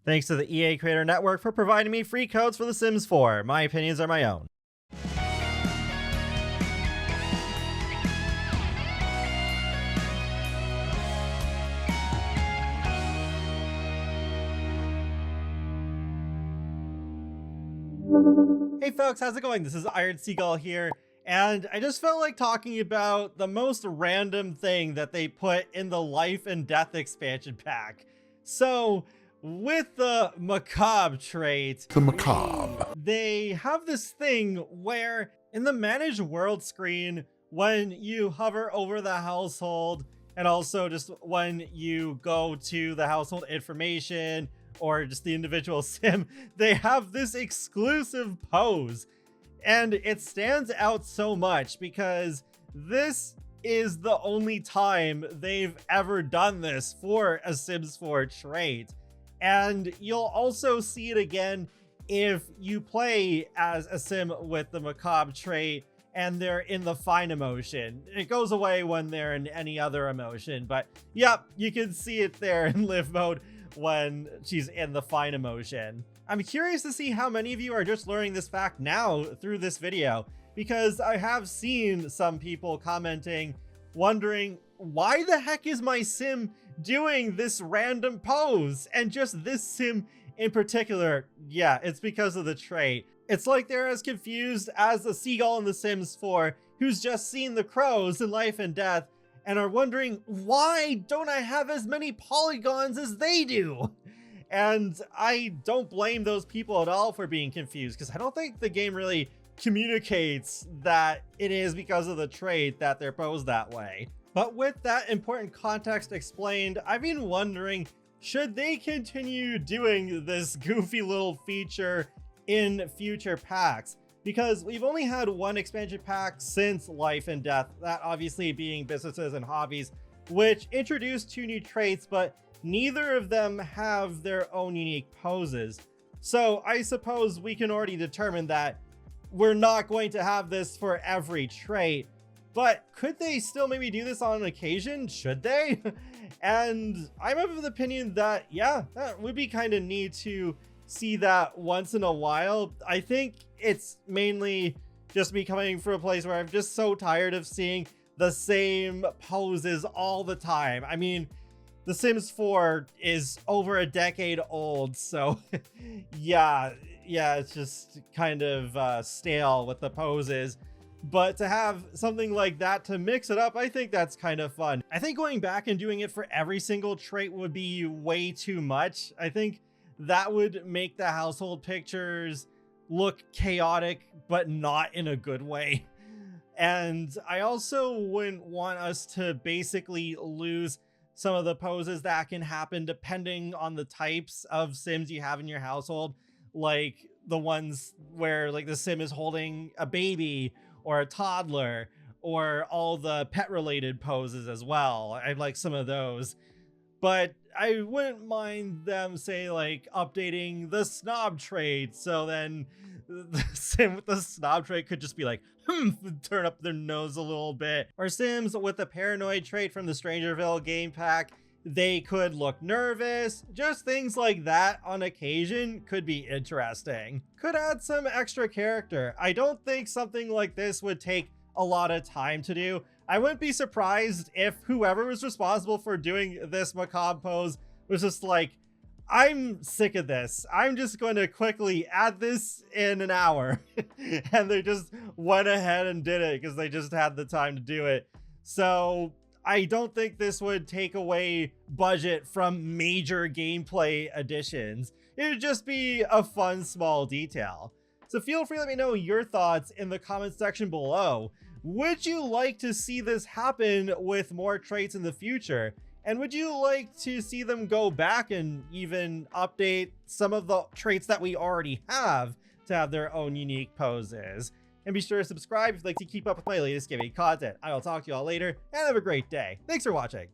Thanks to the EA Creator Network for providing me free codes for The Sims 4. My opinions are my own. Hey folks, how's it going? This is Iron Seagull here, and I just felt like talking about the most random thing that they put in the Life and Death expansion pack. So, with the macabre trait, they have this thing where in the manage world screen, when you hover over the household, and also just when you go to the household information or just the individual sim, they have this exclusive pose. And it stands out so much because this is the only time they've ever done this for a Sims 4 trait. And you'll also see it again if you play as a sim with the macabre trait and they're in the fine emotion. It goes away when they're in any other emotion, but yep, you can see it there in live mode when she's in the fine emotion. I'm curious to see how many of you are just learning this fact now through this video, because I have seen some people commenting, wondering, why the heck is my sim doing this random pose? And just this sim in particular, yeah, it's because of the trait. It's like they're as confused as the Seagull in The Sims 4, who's just seen the crows in Life and Death, and are wondering, why don't I have as many polygons as they do? And I don't blame those people at all for being confused, because I don't think the game really communicates that it is because of the trait that they're posed that way. But with that important context explained, I've been wondering, should they continue doing this goofy little feature in future packs? Because we've only had one expansion pack since Life and Death, that obviously being Businesses and Hobbies, which introduced 2 new traits, but neither of them have their own unique poses. So I suppose we can already determine that we're not going to have this for every trait, but could they still maybe do this on occasion? Should they? And I'm of the opinion that, yeah, that would be kind of neat to see that once in a while. I think it's mainly just me coming from a place where I'm just so tired of seeing the same poses all the time. I mean, The Sims 4 is over a decade old, so yeah, it's just kind of stale with the poses. But to have something like that to mix it up, I think that's kind of fun. I think going back and doing it for every single trait would be way too much. I think that would make the household pictures look chaotic, but not in a good way. And I also wouldn't want us to basically lose some of the poses that can happen depending on the types of Sims you have in your household, like the ones where like the Sim is holding a baby or a toddler, or all the pet related poses as well. I like some of those, but I wouldn't mind them, say, like updating the snob trait, so then the sim with the snob trait could just be like, turn up their nose a little bit. Or Sims with the paranoid trait from the Strangerville game pack, they could look nervous. Just things like that on occasion could be interesting. Could add some extra character. I don't think something like this would take a lot of time to do. I wouldn't be surprised if whoever was responsible for doing this macabre pose was just like, I'm sick of this. I'm just going to quickly add this in an hour. And they just went ahead and did it because they just had the time to do it. So I don't think this would take away budget from major gameplay additions. It would just be a fun small detail. So feel free to let me know your thoughts in the comments section below. Would you like to see this happen with more traits in the future? And would you like to see them go back and even update some of the traits that we already have to have their own unique poses? And be sure to subscribe if you'd like to keep up with my latest gaming content. I will talk to you all later, and have a great day. Thanks for watching.